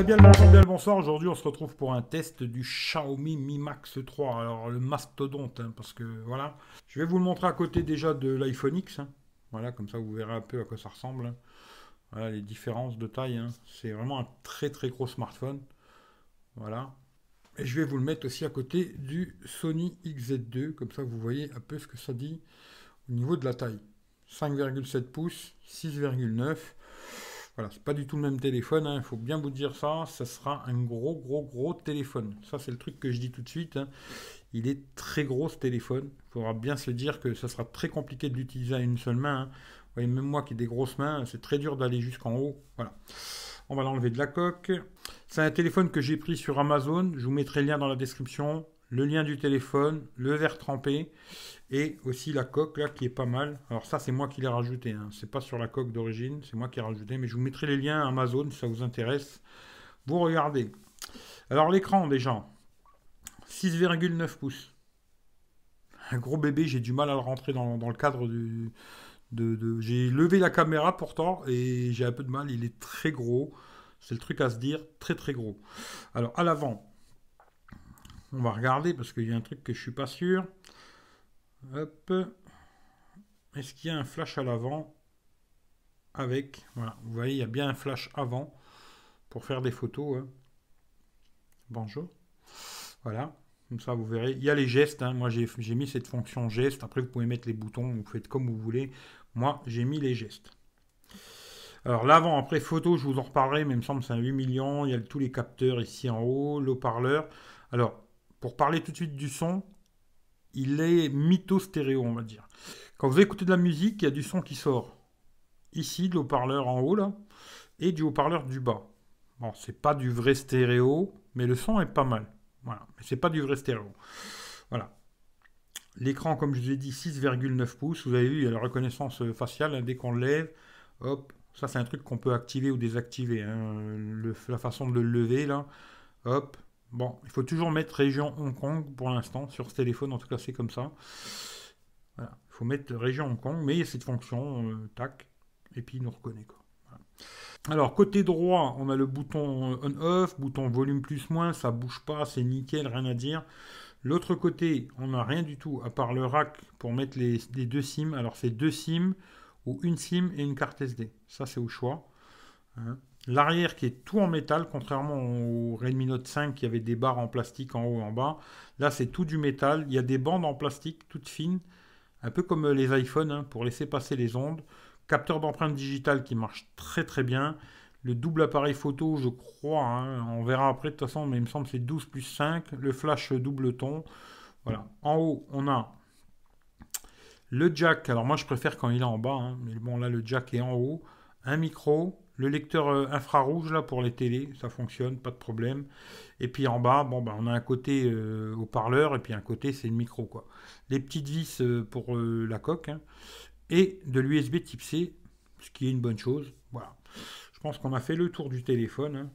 Bien le bonsoir. Aujourd'hui, on se retrouve pour un test du Xiaomi Mi Max 3. Alors, le mastodonte, hein, parce que voilà. Je vais vous le montrer à côté déjà de l'iPhone X, hein. Voilà, comme ça, vous verrez un peu à quoi ça ressemble, hein. Voilà, les différences de taille, hein. C'est vraiment un très très gros smartphone. Voilà. Et je vais vous le mettre aussi à côté du Sony XZ2. Comme ça, vous voyez un peu ce que ça dit au niveau de la taille. 5,7 pouces, 6,9. Voilà, c'est pas du tout le même téléphone, hein, il faut bien vous dire ça, ça sera un gros téléphone. Ça, c'est le truc que je dis tout de suite, hein. Il est très gros ce téléphone. Il faudra bien se dire que ça sera très compliqué de l'utiliser à une seule main, hein. Vous voyez, même moi qui ai des grosses mains, c'est très dur d'aller jusqu'en haut. Voilà. On va l'enlever de la coque. C'est un téléphone que j'ai pris sur Amazon. Je vous mettrai le lien dans la description. Le lien du téléphone, le verre trempé et aussi la coque là qui est pas mal. Alors ça c'est moi qui l'ai rajouté, hein. C'est pas sur la coque d'origine, c'est moi qui ai rajouté. Mais je vous mettrai les liens Amazon si ça vous intéresse. Vous regardez. Alors l'écran déjà, 6,9 pouces. Un gros bébé, j'ai du mal à le rentrer dans le cadre du, J'ai levé la caméra pourtant et j'ai un peu de mal. Il est très gros. C'est le truc à se dire, très très gros. Alors à l'avant, on va regarder parce qu'il y a un truc que je suis pas sûr. Hop. Est-ce qu'il y a un flash à l'avant avec... Voilà, vous voyez, il y a bien un flash avant pour faire des photos, hein. Bonjour. Voilà, comme ça vous verrez. Il y a les gestes, hein. Moi j'ai mis cette fonction geste. Après vous pouvez mettre les boutons, vous faites comme vous voulez. Moi j'ai mis les gestes. Alors l'avant, après photo, je vous en reparlerai, mais il me semble que c'est un 8 millions. Il y a tous les capteurs ici en haut, l'haut-parleur. Alors, pour parler tout de suite du son, il est mytho-stéréo, on va dire. Quand vous écoutez de la musique, il y a du son qui sort ici, de l'haut-parleur en haut, là, et du haut-parleur du bas. Bon, c'est pas du vrai stéréo, mais le son est pas mal. Voilà, mais c'est pas du vrai stéréo. Voilà. L'écran, comme je vous ai dit, 6,9 pouces. Vous avez vu, il y a la reconnaissance faciale, hein, dès qu'on le lève. Hop, ça c'est un truc qu'on peut activer ou désactiver, hein. La façon de le lever, là. Hop. Bon, il faut toujours mettre région Hong Kong pour l'instant, sur ce téléphone, en tout cas c'est comme ça. Voilà. Il faut mettre région Hong Kong, mais il y a cette fonction, tac, et puis il nous reconnaît, quoi. Voilà. Alors, côté droit, on a le bouton on-off, bouton volume plus-moins, ça bouge pas, c'est nickel, rien à dire. L'autre côté, on n'a rien du tout, à part le rack pour mettre les deux SIM. Alors, c'est deux SIM, ou une SIM et une carte SD. Ça, c'est au choix, hein. L'arrière qui est tout en métal, contrairement au Redmi Note 5 qui avait des barres en plastique en haut et en bas. Là, c'est tout du métal. Il y a des bandes en plastique toutes fines, un peu comme les iPhones, hein, pour laisser passer les ondes. Capteur d'empreinte digitale qui marche très très bien. Le double appareil photo, je crois, hein, on verra après de toute façon, mais il me semble que c'est 12 plus 5. Le flash double ton. Voilà. En haut, on a le jack. Alors moi, je préfère quand il est en bas, hein, mais bon, là, le jack est en haut. Un micro. Le lecteur infrarouge, là, pour les télés, ça fonctionne, pas de problème. Et puis en bas, bon, bah, on a un côté haut-parleur, et puis un côté, c'est le micro, quoi. Les petites vis pour la coque, hein, et de l'USB type C, ce qui est une bonne chose. Voilà. Je pense qu'on a fait le tour du téléphone, hein.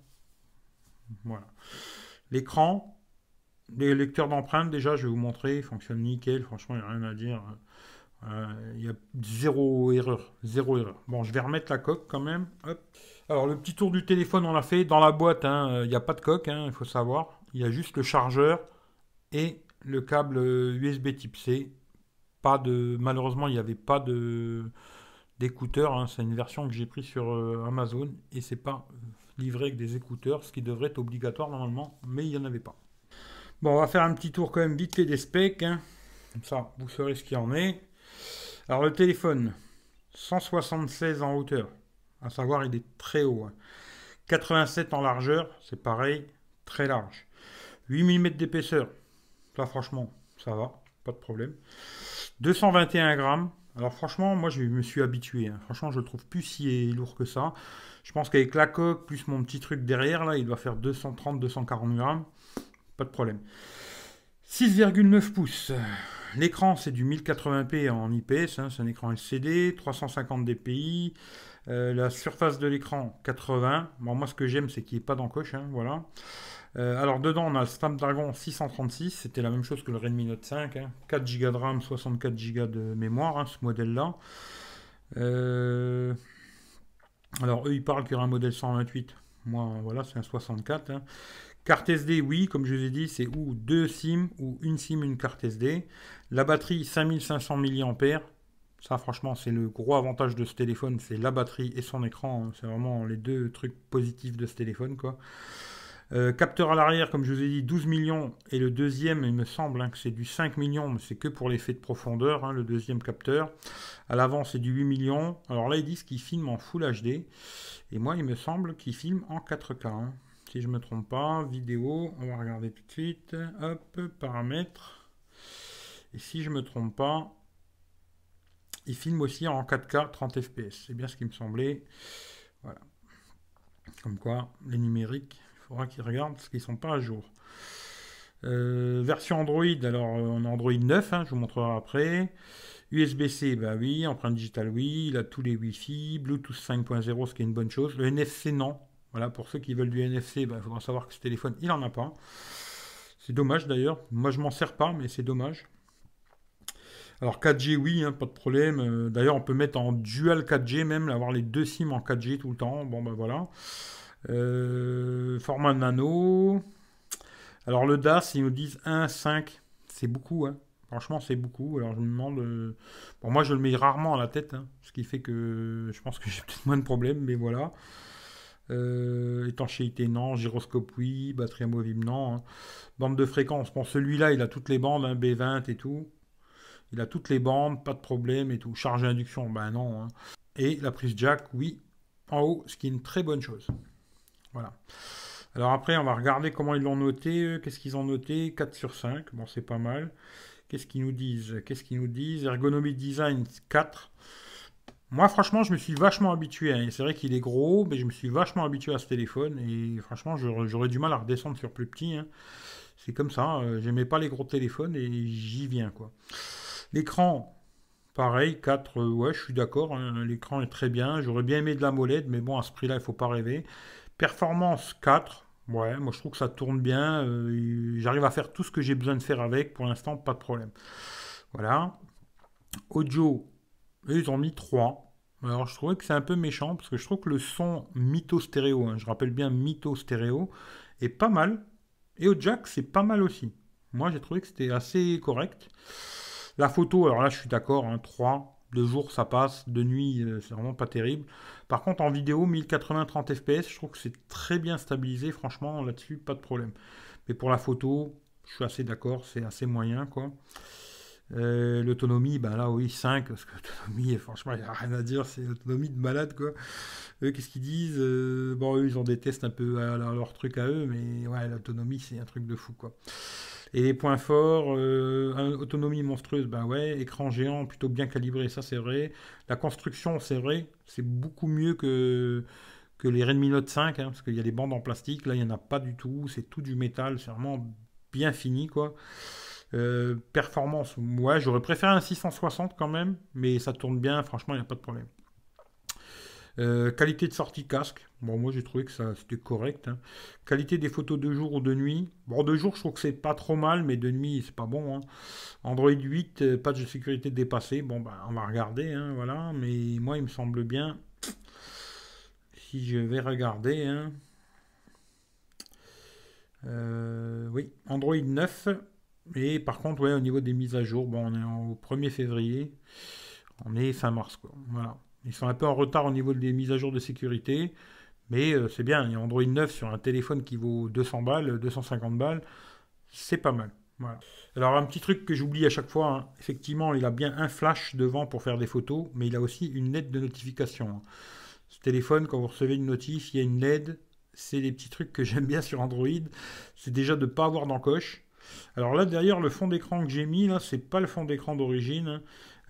Voilà. L'écran, les lecteurs d'empreintes, déjà, je vais vous montrer, il fonctionne nickel. Franchement, il n'y a rien à dire. Il y a zéro erreur. Zéro erreur. Bon, je vais remettre la coque quand même. Hop. Alors, le petit tour du téléphone, on l'a fait. Dans la boîte, hein, il n'y a pas de coque, hein, il faut savoir. Il y a juste le chargeur et le câble USB type C. Pas de, malheureusement, il n'y avait pas d'écouteurs, hein. C'est une version que j'ai prise sur Amazon et c'est pas livré avec des écouteurs, ce qui devrait être obligatoire normalement, mais il n'y en avait pas. Bon, on va faire un petit tour quand même vite fait des specs, hein. Comme ça, vous saurez ce qu'il y en est. Alors le téléphone, 176 en hauteur, à savoir il est très haut, hein. 87 en largeur, c'est pareil, très large. 8 mm d'épaisseur, ça franchement, ça va, pas de problème. 221 grammes. Alors franchement, moi je me suis habitué, hein. Franchement, je le trouve plus si lourd que ça. Je pense qu'avec la coque, plus mon petit truc derrière, là, il doit faire 230-240 grammes. Pas de problème. 6,9 pouces. L'écran, c'est du 1080p en IPS, hein, c'est un écran LCD, 350 dpi. La surface de l'écran, 80. Bon, moi, ce que j'aime, c'est qu'il n'y ait pas d'encoche, hein, voilà. Alors, dedans, on a le Snapdragon 636. C'était la même chose que le Redmi Note 5, hein. 4 Go de RAM, 64 Go de mémoire, hein, ce modèle-là. Alors, eux, ils parlent qu'il y aura un modèle 128. Moi, voilà, c'est un 64. Hein. Carte SD, oui, comme je vous ai dit, c'est ou deux SIM ou une SIM, une carte SD. La batterie, 5500 mAh. Ça, franchement, c'est le gros avantage de ce téléphone, c'est la batterie et son écran. Hein. C'est vraiment les deux trucs positifs de ce téléphone, quoi. Capteur à l'arrière, comme je vous ai dit, 12 millions. Et le deuxième, il me semble hein, que c'est du 5 millions, mais c'est que pour l'effet de profondeur, hein, le deuxième capteur. À l'avant, c'est du 8 millions. Alors là, ils disent qu'il filme en Full HD. Et moi, il me semble qu'il filme en 4K. Hein. Si je ne me trompe pas, vidéo, on va regarder tout de suite. Hop, paramètres. Et si je ne me trompe pas, il filme aussi en 4K 30 fps. C'est bien ce qui me semblait. Voilà. Comme quoi, les numériques, il faudra qu'ils regardent parce qu'ils ne sont pas à jour. Version Android, alors on a Android 9, hein, je vous montrerai après. USB-C, bah oui. Empreinte digitale, oui. Il a tous les Wi-Fi. Bluetooth 5.0, ce qui est une bonne chose. Le NFC, non. Voilà, pour ceux qui veulent du NFC, bah, il faudra savoir que ce téléphone, il n'en a pas. C'est dommage d'ailleurs. Moi, je m'en sers pas, mais c'est dommage. Alors 4G, oui, hein, pas de problème. D'ailleurs, on peut mettre en dual 4G même, avoir les deux SIM en 4G tout le temps. Bon, ben voilà. Format nano. Alors le DAS, ils nous disent 1,5. C'est beaucoup, hein. Franchement, c'est beaucoup. Alors je me demande. Bon, moi, je le mets rarement à la tête, hein, ce qui fait que je pense que j'ai peut-être moins de problèmes, mais voilà. Étanchéité, non. Gyroscope, oui. Batterie amovible, non. Hein. Bande de fréquence. Bon, celui-là, il a toutes les bandes, hein, B20 et tout. Il a toutes les bandes, pas de problème et tout. Charge à induction, ben non. Hein. Et la prise jack, oui, en haut, ce qui est une très bonne chose. Voilà. Alors après, on va regarder comment ils l'ont noté. Qu'est-ce qu'ils ont noté? 4 sur 5. Bon, c'est pas mal. Qu'est-ce qu'ils nous disent? Qu'est-ce qu'ils nous disent? Ergonomie design 4. Moi, franchement, je me suis vachement habitué. Hein. C'est vrai qu'il est gros, mais je me suis vachement habitué à ce téléphone. Et franchement, j'aurais du mal à redescendre sur plus petit. Hein. C'est comme ça. J'aimais pas les gros téléphones et j'y viens, quoi. L'écran, pareil, 4, ouais, je suis d'accord. Hein. L'écran est très bien. J'aurais bien aimé de la MOLED, mais bon, à ce prix-là, il faut pas rêver. Performance 4. Ouais, moi je trouve que ça tourne bien. J'arrive à faire tout ce que j'ai besoin de faire avec. Pour l'instant, pas de problème. Voilà. Audio, eux, ils ont mis 3. Alors je trouvais que c'est un peu méchant parce que je trouve que le son mytho stéréo, hein, je rappelle bien mytho stéréo, est pas mal. Et au jack, c'est pas mal aussi. Moi j'ai trouvé que c'était assez correct. La photo, alors là je suis d'accord, hein, 3. De jour ça passe, de nuit c'est vraiment pas terrible. Par contre en vidéo 1080 30 fps, je trouve que c'est très bien stabilisé, franchement là-dessus pas de problème. Mais pour la photo, je suis assez d'accord, c'est assez moyen quoi. L'autonomie, ben là oui 5, parce que l'autonomie, franchement il n'y a rien à dire, c'est l'autonomie de malade quoi. Eux qu'est-ce qu'ils disent? Bon eux ils ont des tests un peu à leur truc à eux, mais ouais l'autonomie c'est un truc de fou quoi. Et les points forts, autonomie monstrueuse, ben ouais, écran géant plutôt bien calibré, ça c'est vrai. La construction, c'est vrai, c'est beaucoup mieux que les Redmi Note 5, hein, parce qu'il y a des bandes en plastique, là il n'y en a pas du tout, c'est tout du métal, c'est vraiment bien fini quoi. Performance, ouais, j'aurais préféré un 660 quand même, mais ça tourne bien, franchement il n'y a pas de problème. Qualité de sortie casque. Bon, moi j'ai trouvé que ça c'était correct. Hein. Qualité des photos de jour ou de nuit. Bon, de jour je trouve que c'est pas trop mal, mais de nuit c'est pas bon. Hein. Android 8, patch de sécurité dépassé. Bon, bah on va regarder, hein, voilà. Mais moi il me semble bien. Si je vais regarder, hein. Oui, Android 9. Et par contre, ouais, au niveau des mises à jour, bon, on est au 1er février. On est fin mars, quoi. Voilà. Ils sont un peu en retard au niveau des mises à jour de sécurité, mais c'est bien. Il y a Android 9 sur un téléphone qui vaut 200 balles, 250 balles, c'est pas mal. Voilà. Alors un petit truc que j'oublie à chaque fois, hein. Effectivement, il a bien un flash devant pour faire des photos, mais il a aussi une LED de notification. Hein. Ce téléphone, quand vous recevez une notif, il y a une LED. C'est des petits trucs que j'aime bien sur Android. C'est déjà de ne pas avoir d'encoche. Alors là, derrière, le fond d'écran que j'ai mis, là, c'est pas le fond d'écran d'origine. Hein.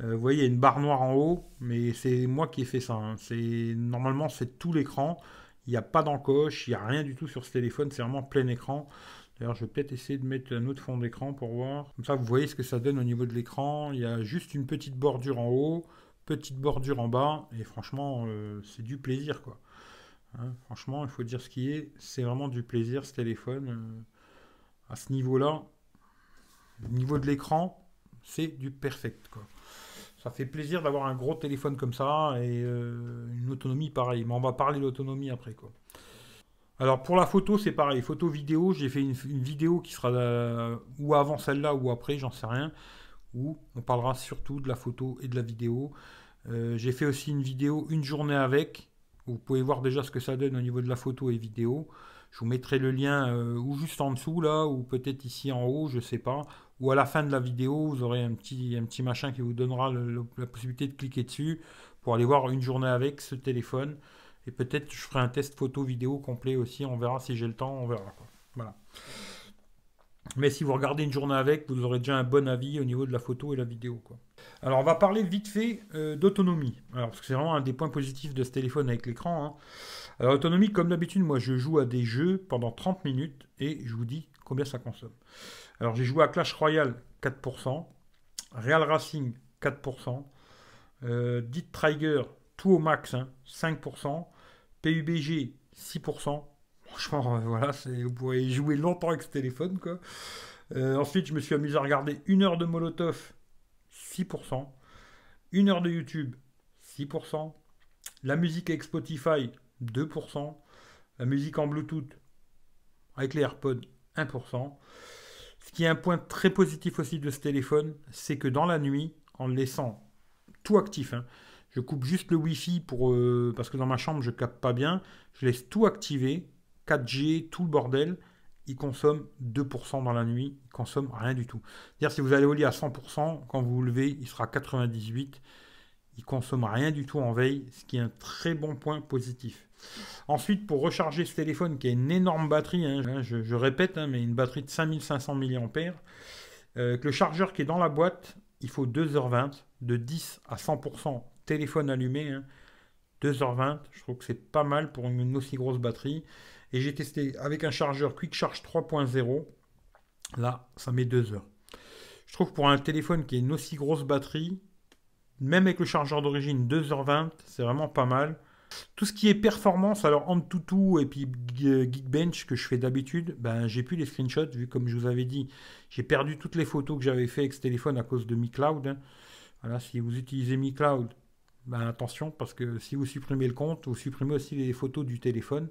Vous voyez, il y a une barre noire en haut, mais c'est moi qui ai fait ça. Hein. Normalement, c'est tout l'écran. Il n'y a pas d'encoche, il n'y a rien du tout sur ce téléphone. C'est vraiment plein écran. D'ailleurs, je vais peut-être essayer de mettre un autre fond d'écran pour voir. Comme ça, vous voyez ce que ça donne au niveau de l'écran. Il y a juste une petite bordure en haut, petite bordure en bas. Et franchement, c'est du plaisir, quoi. Hein, franchement, il faut dire ce qui est. C'est vraiment du plaisir, ce téléphone. À ce niveau-là, au niveau de l'écran, c'est du perfect, quoi. Ça fait plaisir d'avoir un gros téléphone comme ça et une autonomie pareille. Mais on va parler de l'autonomie après, quoi. Alors pour la photo, c'est pareil. Photo vidéo, j'ai fait une vidéo qui sera ou avant celle-là ou après, j'en sais rien. Où on parlera surtout de la photo et de la vidéo. J'ai fait aussi une vidéo, une journée avec. Vous pouvez voir déjà ce que ça donne au niveau de la photo et vidéo. Je vous mettrai le lien ou juste en dessous là, ou peut-être ici en haut, je sais pas. Ou à la fin de la vidéo, vous aurez un petit machin qui vous donnera la possibilité de cliquer dessus pour aller voir une journée avec ce téléphone. Et peut-être je ferai un test photo vidéo complet aussi. On verra si j'ai le temps, on verra quoi. Voilà. Mais si vous regardez une journée avec, vous aurez déjà un bon avis au niveau de la photo et la vidéo, quoi. Alors, on va parler vite fait d'autonomie. Alors, parce que c'est vraiment un des points positifs de ce téléphone avec l'écran, hein. Alors, autonomie, comme d'habitude, moi, je joue à des jeux pendant 30 minutes et je vous dis combien ça consomme. Alors, j'ai joué à Clash Royale, 4%, Real Racing, 4%, Dit Trigger, tout au max, hein, 5%, PUBG, 6%. Franchement, voilà, vous pourrez jouer longtemps avec ce téléphone, quoi. Ensuite, je me suis amusé à regarder 1 heure de Molotov, 6%. 1 heure de YouTube, 6%. La musique avec Spotify, 2%. La musique en Bluetooth avec les AirPods, 1%. Ce qui est un point très positif aussi de ce téléphone, c'est que dans la nuit, en le laissant tout actif, hein, je coupe juste le Wi-Fi parce que dans ma chambre, je capte pas bien. Je laisse tout activer, 4G, tout le bordel. Il consomme 2% dans la nuit, il consomme rien du tout. C'est-à-dire si vous allez au lit à 100%, quand vous vous levez, il sera 98. Il consomme rien du tout en veille, ce qui est un très bon point positif. Ensuite, pour recharger ce téléphone qui a une énorme batterie, hein, je répète, hein, mais une batterie de 5500 mAh, avec le chargeur qui est dans la boîte, il faut 2h20, de 10 à 100% téléphone allumé, hein, 2h20, je trouve que c'est pas mal pour une aussi grosse batterie. Et j'ai testé avec un chargeur Quick Charge 3.0, là, ça met 2 heures. Je trouve que pour un téléphone qui a une aussi grosse batterie, même avec le chargeur d'origine 2h20, c'est vraiment pas mal. Tout ce qui est performance, alors AnTuTu et puis Geekbench que je fais d'habitude, ben, j'ai plus les screenshots, vu comme je vous avais dit, j'ai perdu toutes les photos que j'avais fait avec ce téléphone à cause de MiCloud, hein. Voilà, si vous utilisez MiCloud, ben attention, parce que si vous supprimez le compte, vous supprimez aussi les photos du téléphone.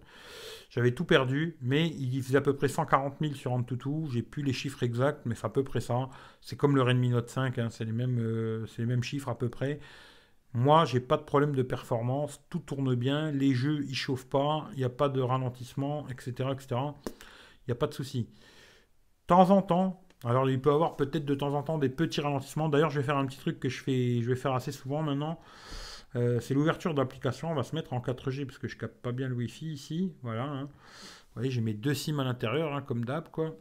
J'avais tout perdu, mais il faisait à peu près 140 000 sur AnTuTu. J'ai plus les chiffres exacts, mais c'est à peu près ça. C'est comme le Redmi Note 5, hein, c'est les mêmes chiffres à peu près. Moi, j'ai pas de problème de performance, tout tourne bien, les jeux ils chauffent pas, il n'y a pas de ralentissement, etc., etc. Il n'y a pas de souci. De temps en temps, alors il peut y avoir peut-être de temps en temps des petits ralentissements. D'ailleurs, je vais faire un petit truc que je vais faire assez souvent maintenant. C'est l'ouverture d'application. On va se mettre en 4G parce que je capte pas bien le Wi-Fi ici. Voilà, hein. Vous voyez, j'ai mes deux SIM à l'intérieur, hein, comme d'hab, quoi.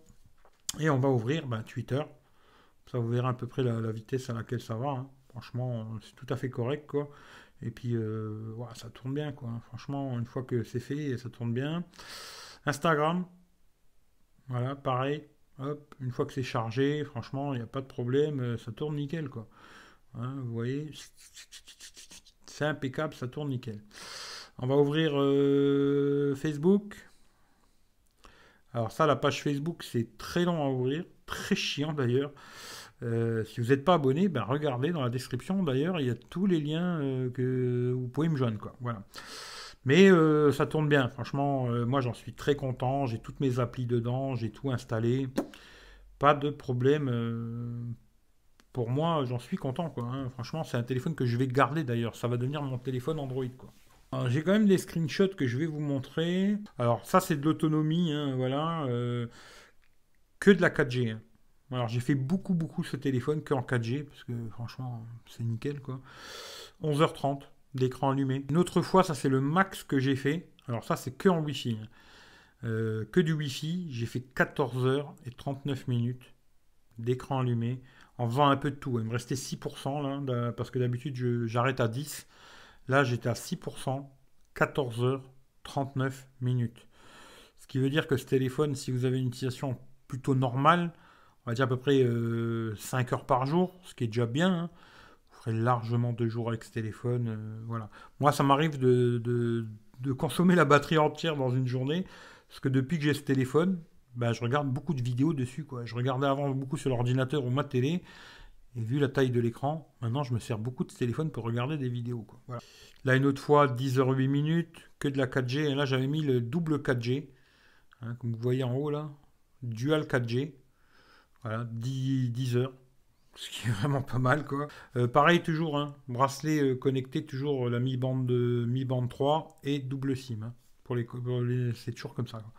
Et on va ouvrir Twitter. Ça, vous verrez à peu près la vitesse à laquelle ça va, hein. Franchement, c'est tout à fait correct, quoi. Et puis, voilà, ça tourne bien, quoi. Franchement, une fois que c'est fait, ça tourne bien. Instagram, voilà, pareil. Hop, une fois que c'est chargé, franchement, il n'y a pas de problème, ça tourne nickel, quoi. Hein, vous voyez, c'est impeccable, ça tourne nickel. On va ouvrir Facebook. Alors ça, la page Facebook, c'est très long à ouvrir, très chiant d'ailleurs. Si vous n'êtes pas abonné, regardez dans la description d'ailleurs, il y a tous les liens que vous pouvez me joindre, quoi. Voilà. Mais ça tourne bien, franchement, moi j'en suis très content, j'ai toutes mes applis dedans, j'ai tout installé, pas de problème. Pour moi, j'en suis content, quoi, hein. Franchement, c'est un téléphone que je vais garder d'ailleurs, ça va devenir mon téléphone Android, quoi. Alors, j'ai quand même des screenshots que je vais vous montrer. Alors ça c'est de l'autonomie, hein, voilà, que de la 4G, hein. Alors j'ai fait beaucoup ce téléphone que en 4G, parce que franchement c'est nickel, quoi. 11h30 d'écran allumé. Une autre fois, ça c'est le max que j'ai fait. Alors ça c'est que en Wi-Fi, hein. Que du Wi-Fi, j'ai fait 14h39 d'écran allumé, en faisant un peu de tout. Il me restait 6% là, parce que d'habitude j'arrête à 10. Là j'étais à 6%, 14h39. Ce qui veut dire que ce téléphone, si vous avez une utilisation plutôt normale, on va dire à peu près 5 heures par jour, ce qui est déjà bien, hein. Vous ferez largement 2 jours avec ce téléphone, voilà. Moi, ça m'arrive de consommer la batterie entière dans une journée, parce que depuis que j'ai ce téléphone, je regarde beaucoup de vidéos dessus, quoi. Je regardais avant beaucoup sur l'ordinateur ou ma télé, et vu la taille de l'écran, maintenant je me sers beaucoup de ce téléphone pour regarder des vidéos, quoi. Voilà. Là, une autre fois, 10h08, que de la 4G, et là j'avais mis le double 4G. hein, comme vous voyez en haut là. Dual 4G. Voilà, 10 heures. Ce qui est vraiment pas mal, quoi. Pareil, toujours, hein, bracelet connecté, toujours la Mi bande 3 et double SIM. Hein, c'est toujours comme ça, quoi.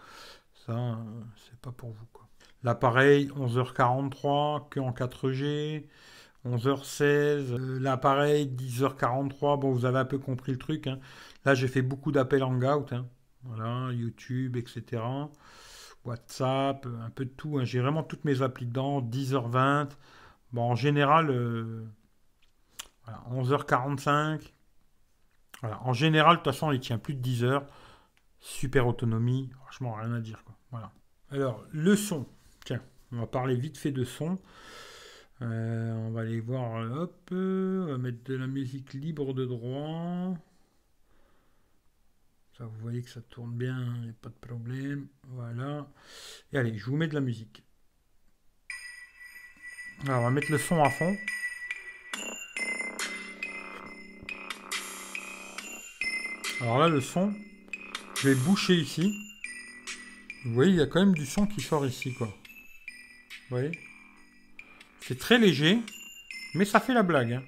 Ça, c'est pas pour vous, quoi. L'appareil, 11h43, que en 4G. 11h16, l'appareil, 10h43. Bon, vous avez un peu compris le truc. Hein. Là, j'ai fait beaucoup d'appels Hangout. Hein. Voilà, YouTube, etc. WhatsApp, un peu de tout. Hein. J'ai vraiment toutes mes applis dedans. 10h20. Bon, en général, voilà, 11h45. Voilà. En général, de toute façon, il tient plus de 10 heures. Super autonomie. Franchement, rien à dire, quoi. Voilà. Alors, le son. Tiens, on va parler vite fait de son. On va aller voir. Hop. On va mettre de la musique libre de droit. Ça, vous voyez que ça tourne bien. Il n'y a pas de problème. Voilà. Et allez, je vous mets de la musique. Alors, on va mettre le son à fond. Alors là, le son, je vais boucher ici. Vous voyez, il y a quand même du son qui sort ici, quoi. Vous voyez? C'est très léger, mais ça fait la blague. Hein.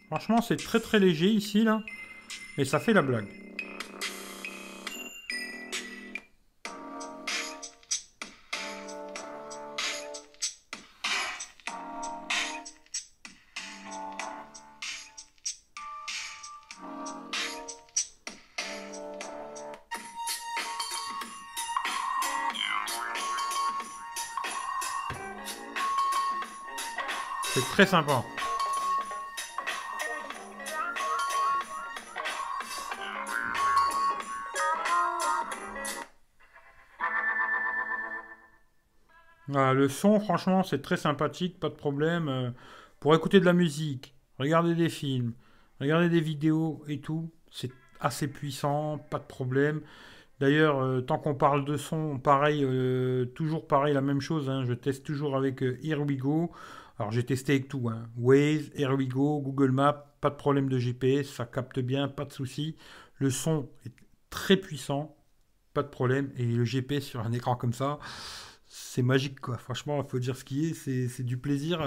Franchement, c'est très très léger ici, là. Mais ça fait la blague. C'est très sympa. Voilà, le son, franchement, c'est très sympathique, pas de problème. Pour écouter de la musique, regarder des films, regarder des vidéos et tout, c'est assez puissant, pas de problème. D'ailleurs, tant qu'on parle de son, pareil, toujours pareil, la même chose. Hein, je teste toujours avec Here We Go. Alors, j'ai testé avec tout. Hein, Waze, Here We Go, Google Maps, pas de problème de GPS, ça capte bien, pas de souci. Le son est très puissant, pas de problème. Et le GPS sur un écran comme ça, c'est magique, quoi. Franchement, il faut dire ce qui est, c'est du plaisir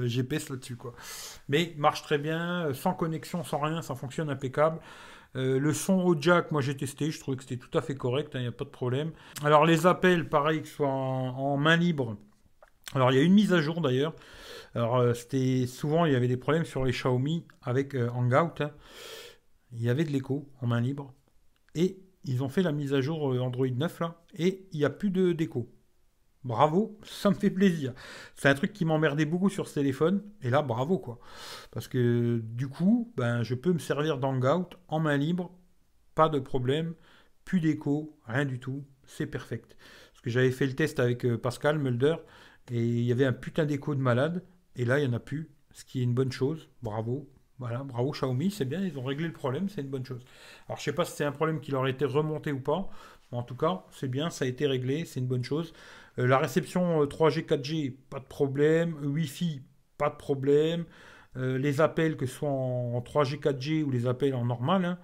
GPS là-dessus, quoi. Mais marche très bien, sans connexion, sans rien, ça fonctionne impeccable. Le son au jack, moi j'ai testé, je trouvais que c'était tout à fait correct, il n'y a pas de problème. Alors les appels, pareil, que ce soit en main libre. Alors il y a une mise à jour d'ailleurs. Alors c'était souvent il y avait des problèmes sur les Xiaomi avec Hangout. Hein. Il y avait de l'écho en main libre et ils ont fait la mise à jour Android 9 là et il n'y a plus d'écho. Bravo, ça me fait plaisir. C'est un truc qui m'emmerdait beaucoup sur ce téléphone, et là, bravo quoi. Parce que du coup, ben, je peux me servir d'Hangout en main libre, pas de problème, plus d'écho, rien du tout, c'est perfect. Parce que j'avais fait le test avec Pascal Mulder, et il y avait un putain d'écho de malade, et là, il n'y en a plus, ce qui est une bonne chose, bravo. Voilà, bravo Xiaomi, c'est bien, ils ont réglé le problème, c'est une bonne chose. Alors je sais pas si c'est un problème qui leur a été remonté ou pas, mais en tout cas, c'est bien, ça a été réglé, c'est une bonne chose. La réception 3G, 4G, pas de problème. Wi-Fi, pas de problème. Les appels, que ce soit en 3G, 4G ou les appels en normal, hein,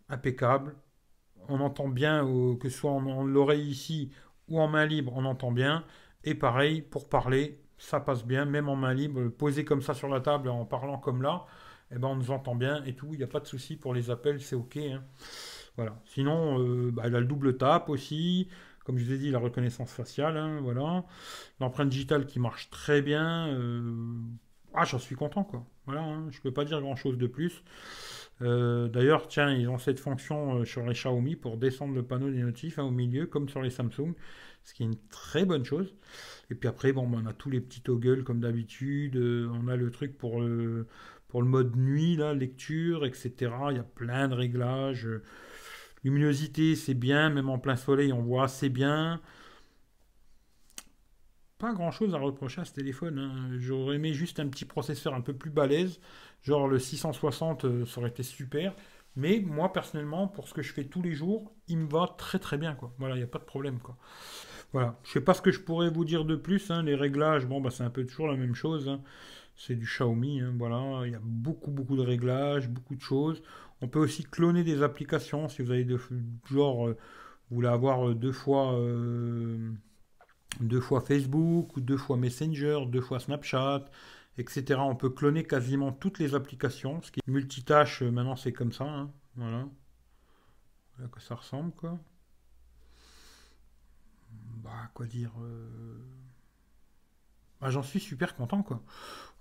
impeccable. On entend bien, que ce soit en l'oreille ici ou en main libre, on entend bien. Et pareil, pour parler, ça passe bien, même en main libre, posé comme ça sur la table en parlant comme là, eh ben on nous entend bien et tout, il n'y a pas de souci pour les appels, c'est ok. Hein. Voilà. Sinon, bah, elle a le double tap aussi. Comme je vous ai dit, la reconnaissance faciale. Hein, voilà. L'empreinte digitale qui marche très bien. Ah, j'en suis content, quoi. Voilà, hein, je ne peux pas dire grand-chose de plus. D'ailleurs, tiens, ils ont cette fonction sur les Xiaomi pour descendre le panneau des notifs hein, au milieu, comme sur les Samsung, ce qui est une très bonne chose. Et puis après, bon, ben, on a tous les petits toggles comme d'habitude. On a le truc pour le mode nuit, là, lecture, etc. Il y a plein de réglages. Luminosité, c'est bien, même en plein soleil, on voit assez bien. Pas grand chose à reprocher à ce téléphone. Hein. J'aurais aimé juste un petit processeur un peu plus balèze, genre le 660, ça aurait été super. Mais moi, personnellement, pour ce que je fais tous les jours, il me va très très bien, quoi. Voilà, il n'y a pas de problème, quoi. Voilà, je sais pas ce que je pourrais vous dire de plus. Hein. Les réglages, bon, bah, c'est un peu toujours la même chose. Hein. C'est du Xiaomi, hein, voilà. Il y a beaucoup, beaucoup de réglages, beaucoup de choses. On peut aussi cloner des applications si vous avez genre Vous voulez avoir deux fois Facebook, ou deux fois Messenger, deux fois Snapchat, etc. On peut cloner quasiment toutes les applications. Ce qui est multitâche, maintenant c'est comme ça, hein. Voilà. Voilà à quoi ça ressemble, quoi. Bah, quoi dire bah, j'en suis super content, quoi.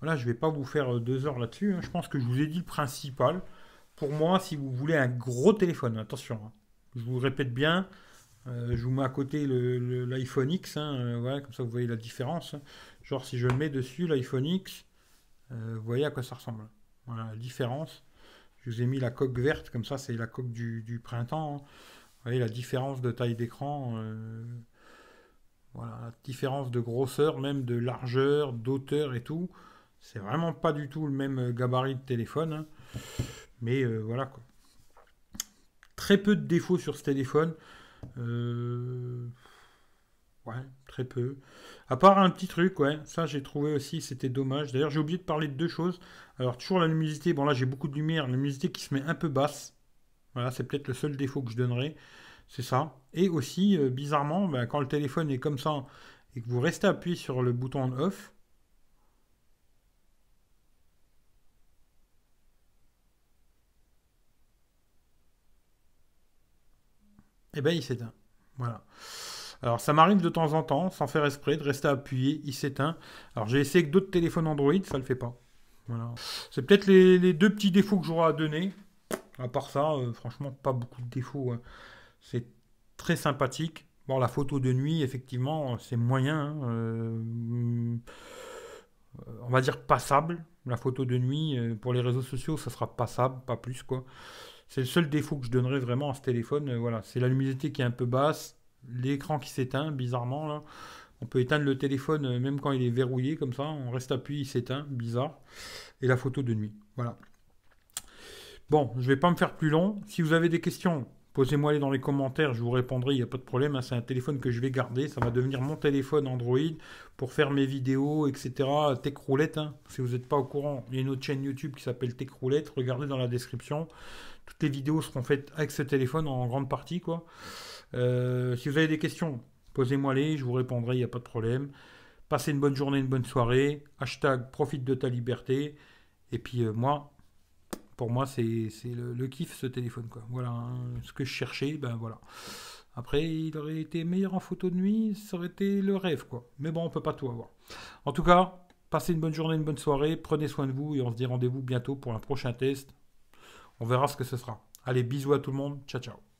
Voilà, je vais pas vous faire 2 heures là-dessus, hein. Je pense que je vous ai dit le principal. Pour moi, si vous voulez un gros téléphone, attention, hein. Je vous répète bien, je vous mets à côté l'iPhone X, hein, voilà, comme ça vous voyez la différence, hein. Genre si je le mets dessus, l'iPhone X, vous voyez à quoi ça ressemble. Voilà la différence. Je vous ai mis la coque verte, comme ça c'est la coque du printemps, hein. Vous voyez la différence de taille d'écran, voilà, la différence de grosseur, même de largeur, d'auteur et tout. C'est vraiment pas du tout le même gabarit de téléphone, hein. Mais voilà quoi. Très peu de défauts sur ce téléphone. Euh, Ouais, très peu. À part un petit truc, ouais, ça j'ai trouvé aussi, c'était dommage. D'ailleurs, j'ai oublié de parler de deux choses. Alors, toujours la luminosité, bon là j'ai beaucoup de lumière, la luminosité qui se met un peu basse. Voilà, c'est peut-être le seul défaut que je donnerais, c'est ça. Et aussi, bizarrement, ben, quand le téléphone est comme ça et que vous restez appuyé sur le bouton on off, eh ben il s'éteint. Voilà. Alors, ça m'arrive de temps en temps, sans faire exprès, de rester appuyé, il s'éteint. Alors, j'ai essayé avec d'autres téléphones Android, ça le fait pas. Voilà. C'est peut-être les deux petits défauts que j'aurais à donner. À part ça, franchement, pas beaucoup de défauts, hein. C'est très sympathique. Bon, la photo de nuit, effectivement, c'est moyen, hein. On va dire passable. La photo de nuit, pour les réseaux sociaux, ça sera passable, pas plus, quoi. C'est le seul défaut que je donnerais vraiment à ce téléphone. Voilà, c'est la luminosité qui est un peu basse, l'écran qui s'éteint, bizarrement, là. On peut éteindre le téléphone même quand il est verrouillé, comme ça. On reste appuyé, il s'éteint, bizarre. Et la photo de nuit. Voilà. Bon, je vais pas me faire plus long. Si vous avez des questions, posez-moi les dans les commentaires, je vous répondrai, il n'y a pas de problème, hein. C'est un téléphone que je vais garder, ça va devenir mon téléphone Android pour faire mes vidéos, etc. Tech Roulette, hein. Si vous n'êtes pas au courant, il y a une autre chaîne YouTube qui s'appelle Tech Roulette, regardez dans la description. Toutes les vidéos seront faites avec ce téléphone en grande partie, quoi. Si vous avez des questions, posez-moi les, je vous répondrai, il n'y a pas de problème. Passez une bonne journée, une bonne soirée. Hashtag profite de ta liberté. Et puis moi, pour moi, c'est le kiff ce téléphone, quoi. Voilà, hein, ce que je cherchais, ben voilà. Après, il aurait été meilleur en photo de nuit, ça aurait été le rêve, quoi. Mais bon, on peut pas tout avoir. En tout cas, passez une bonne journée, une bonne soirée, prenez soin de vous et on se dit rendez-vous bientôt pour un prochain test. On verra ce que ce sera. Allez, bisous à tout le monde, ciao ciao.